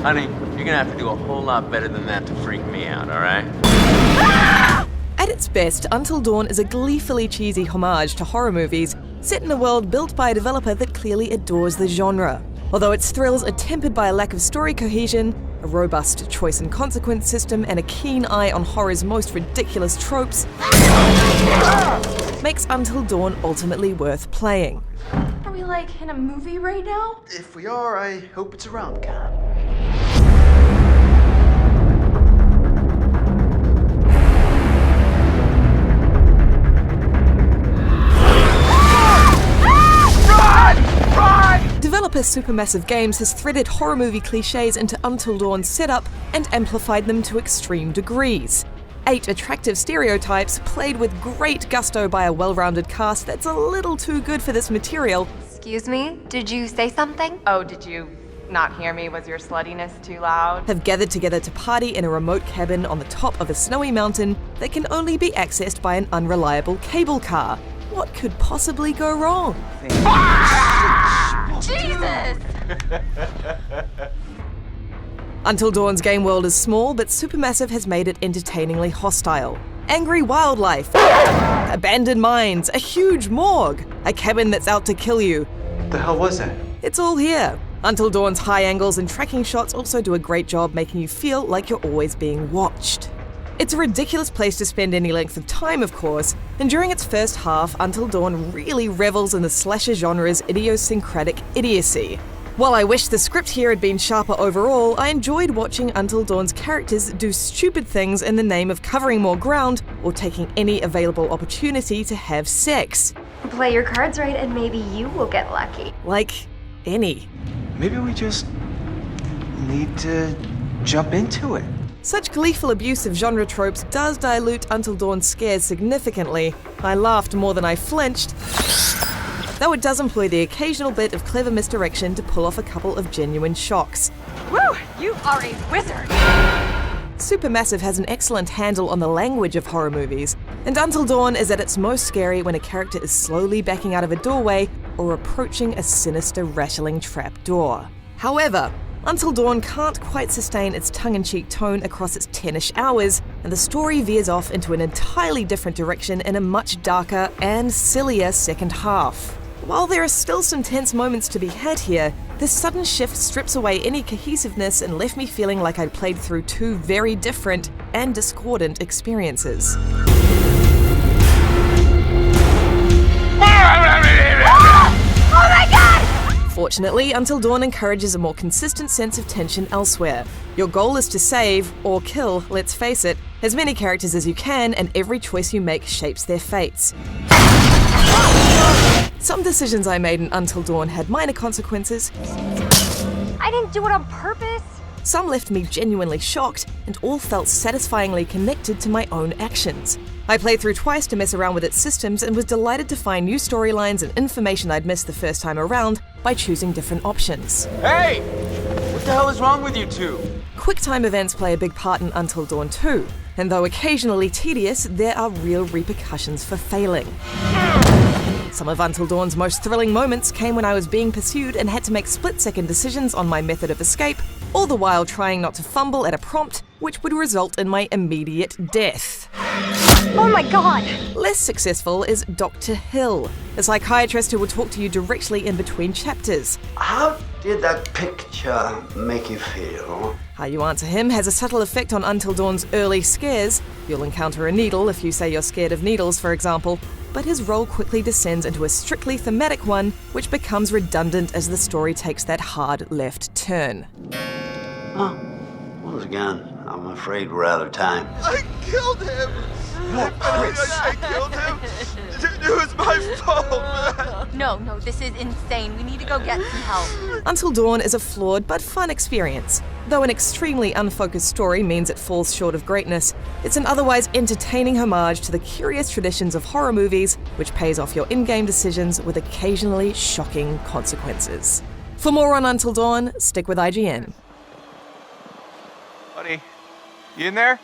Honey, you're gonna have to do a whole lot better than that to freak me out, alright? At its best, Until Dawn is a gleefully cheesy homage to horror movies set in a world built by a developer that clearly adores the genre. Although its thrills are tempered by a lack of story cohesion, a robust choice and consequence system, and a keen eye on horror's most ridiculous tropes, makes Until Dawn ultimately worth playing. Are we like in a movie right now? If we are, I hope it's a rom-com. Developer Supermassive Games has threaded horror movie cliches into Until Dawn's setup and amplified them to extreme degrees. 8 attractive stereotypes, played with great gusto by a well-rounded cast that's a little too good for this material. Excuse me, did you say something? Oh, did you not hear me? Was your sluttiness too loud? Have gathered together to party in a remote cabin on the top of a snowy mountain that can only be accessed by an unreliable cable car. What could possibly go wrong? Jesus! Until Dawn's game world is small, but Supermassive has made it entertainingly hostile. Angry wildlife, abandoned mines, a huge morgue, a cabin that's out to kill you. What the hell was that? It's all here. Until Dawn's high angles and tracking shots also do a great job making you feel like you're always being watched. It's a ridiculous place to spend any length of time, of course, and during its first half, Until Dawn really revels in the slasher genre's idiosyncratic idiocy. While I wish the script here had been sharper overall, I enjoyed watching Until Dawn's characters do stupid things in the name of covering more ground or taking any available opportunity to have sex. Play your cards right and maybe you will get lucky. Like, any. Maybe we just need to jump into it. Such gleeful abuse of genre tropes does dilute Until Dawn's scares significantly. I laughed more than I flinched, though it does employ the occasional bit of clever misdirection to pull off a couple of genuine shocks. Woo! You are a wizard! Supermassive has an excellent handle on the language of horror movies, and Until Dawn is at its most scary when a character is slowly backing out of a doorway or approaching a sinister, rattling trapdoor. However, Until Dawn can't quite sustain its tongue-in-cheek tone across its 10-ish hours, and the story veers off into an entirely different direction in a much darker and sillier second half. While there are still some tense moments to be had here, this sudden shift strips away any cohesiveness and left me feeling like I'd played through 2 very different and discordant experiences. Fortunately, Until Dawn encourages a more consistent sense of tension elsewhere. Your goal is to save, or kill, let's face it, as many characters as you can, and every choice you make shapes their fates. Some decisions I made in Until Dawn had minor consequences. I didn't do it on purpose. Some left me genuinely shocked, and all felt satisfyingly connected to my own actions. I played through twice to mess around with its systems and was delighted to find new storylines and information I'd missed the first time around by choosing different options. Hey! What the hell is wrong with you two? QuickTime events play a big part in Until Dawn too, and though occasionally tedious, there are real repercussions for failing. Some of Until Dawn's most thrilling moments came when I was being pursued and had to make split-second decisions on my method of escape, all the while trying not to fumble at a prompt which would result in my immediate death. Oh my god! Less successful is Dr. Hill, a psychiatrist who will talk to you directly in between chapters. How did that picture make you feel? How you answer him has a subtle effect on Until Dawn's early scares. You'll encounter a needle if you say you're scared of needles, for example, but his role quickly descends into a strictly thematic one, which becomes redundant as the story takes that hard left turn. Oh, once again, I'm afraid we're out of time. I killed him! I killed him! It was my fault, man! No, this is insane. We need to go get some help. Until Dawn is a flawed but fun experience. Though an extremely unfocused story means it falls short of greatness, it's an otherwise entertaining homage to the curious traditions of horror movies, which pays off your in-game decisions with occasionally shocking consequences. For more on Until Dawn, stick with IGN. Buddy, you in there?